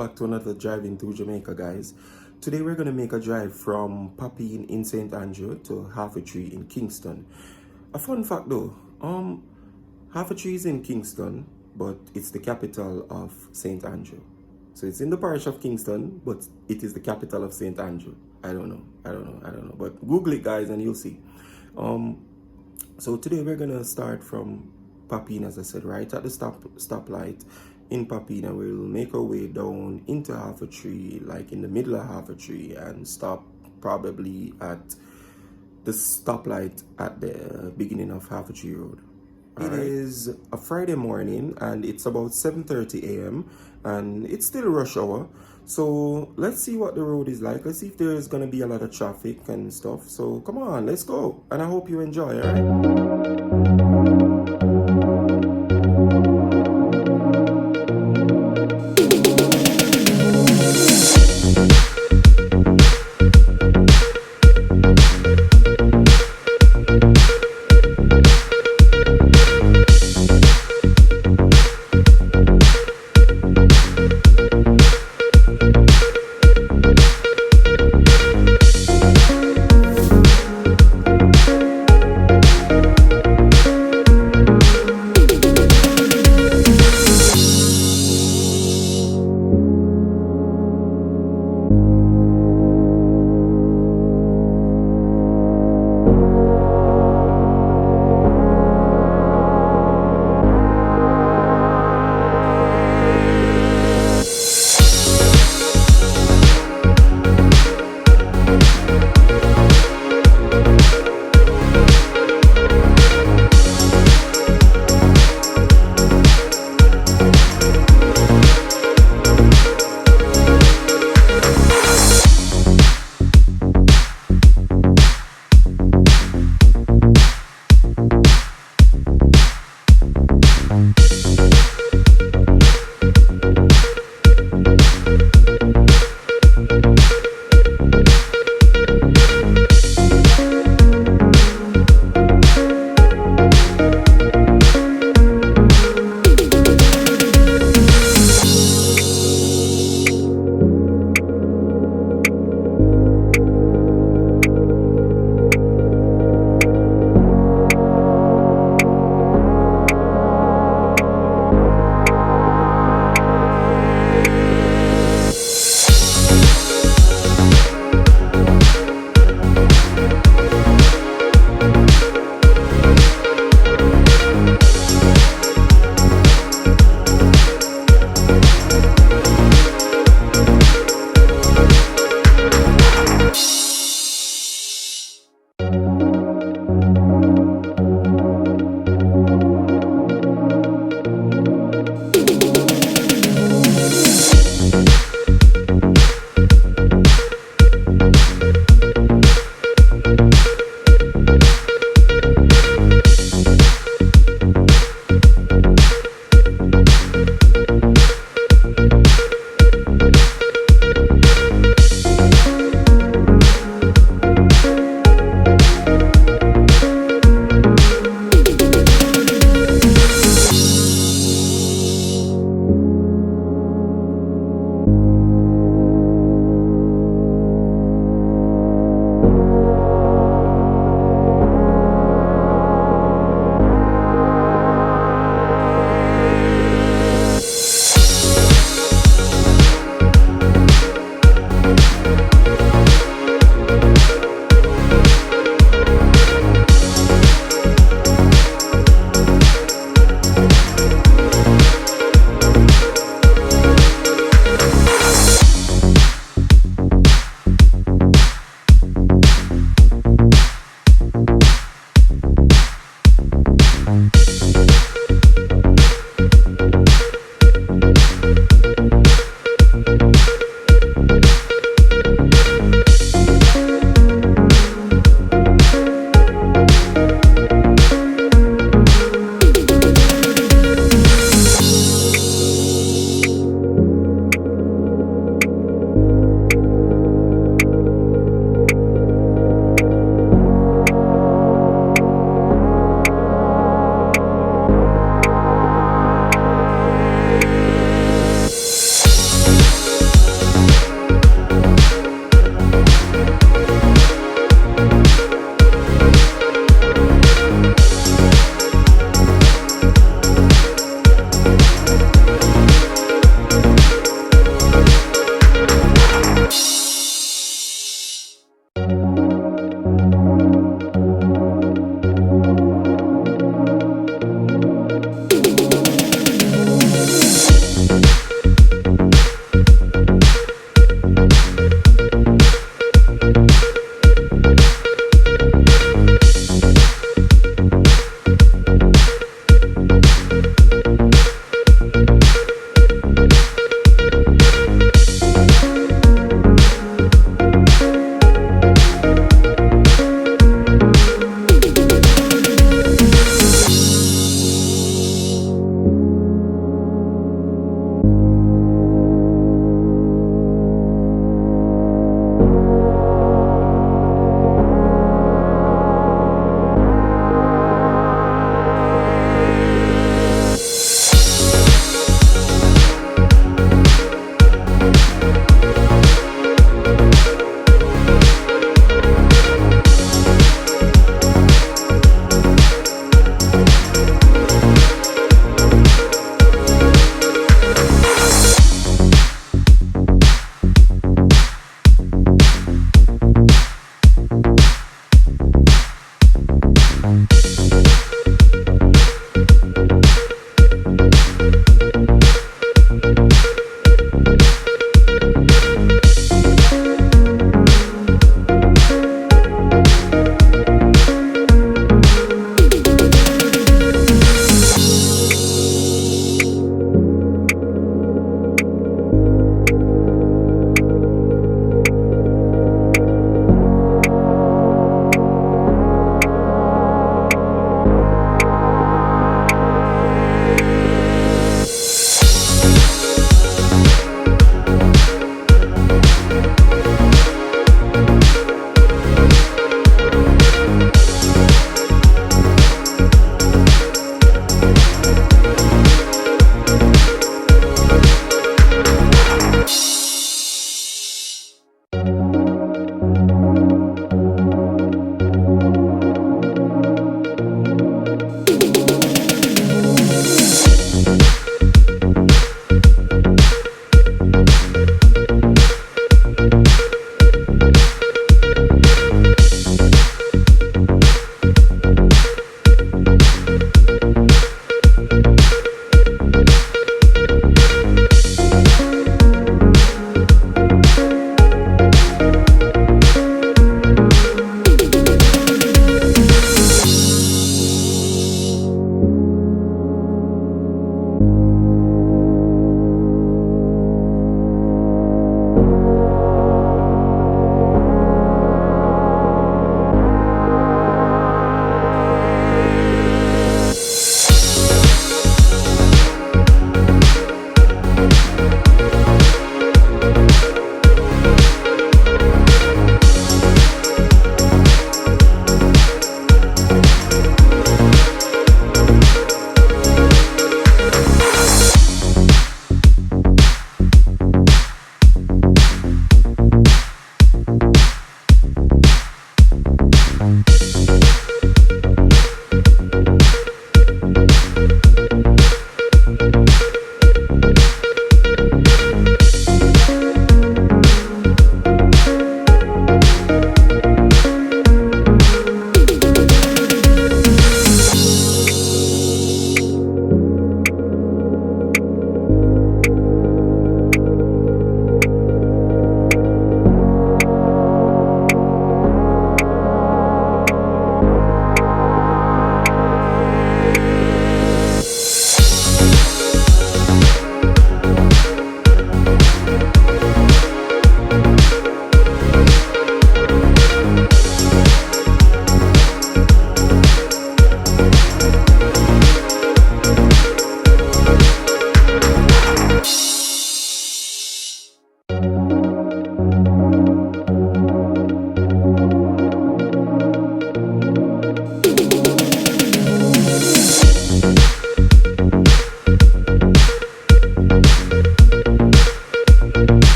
back to another driving through Jamaica, guys. Today we're going to make a drive from Papine in St. Andrew to Half a Tree in Kingston. A fun fact though, Half a Tree is in Kingston, but it's the capital of St. Andrew. So it's in the parish of Kingston, but it is the capital of St. Andrew. I don't know. But Google it, guys, and you'll see. So today we're going to start from Papine, as I said, right at the stoplight in Papine, and we'll make our way down into Half a Tree, like in the middle of Half a Tree, and stop probably at the stoplight at the beginning of Half a Tree Road. It is a Friday morning and it's about 7:30 a.m. and it's still rush hour. So let's see what the road is like. Let's see if there is going to be a lot of traffic and stuff. So come on, let's go. And I hope you enjoy, all right?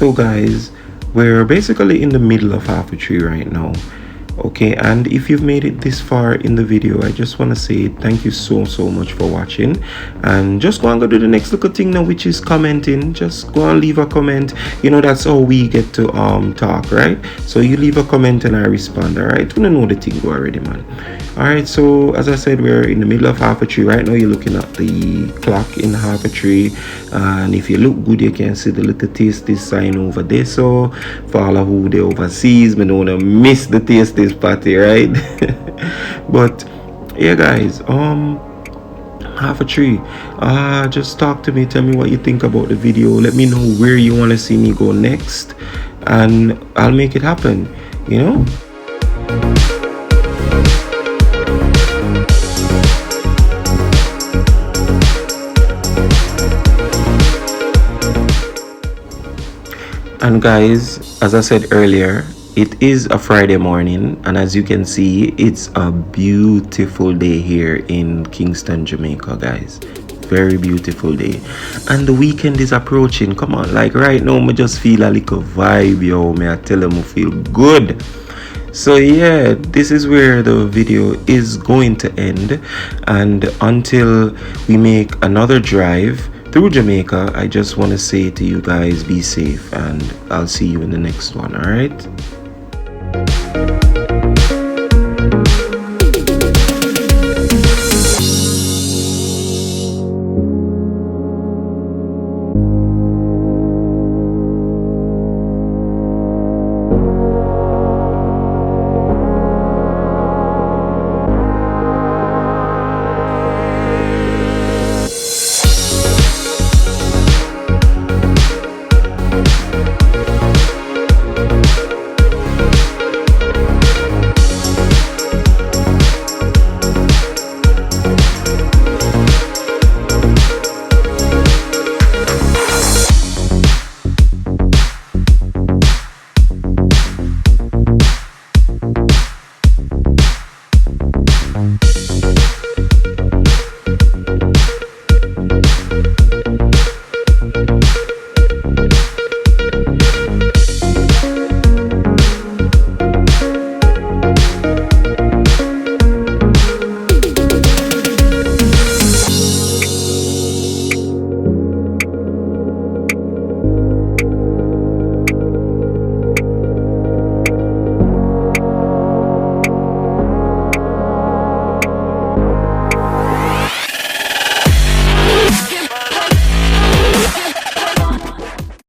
So guys, we're basically in the middle of half a tree right now. Okay, and if you've made it this far in the video, I just want to say thank you so much for watching. And just go and go do the next little thing now, which is commenting. Just go and leave a comment. You know, that's how we get to talk, right? So you leave a comment and I respond. All right, you know the thing go already, man. All right, so as I said, we're in the middle of half a tree right now. You're looking at the clock in half a tree, and if you look good, you can see the little tasty sign over there. So for all of who they overseas, we don't want to miss the tasty party, right? But yeah guys, half a tree, just talk to me, tell me what you think about the video, let me know where you want to see me go next, and I'll make it happen, you know. And guys, as I said earlier, it is a Friday morning, and as you can see, it's a beautiful day here in Kingston, Jamaica, guys. Very beautiful day, and the weekend is approaching. Come on, like right now, I just feel a little vibe, yo. May I tell them I feel good. So yeah, this is where the video is going to end, and until we make another drive through Jamaica, I just want to say to you guys, be safe, and I'll see you in the next one. All right.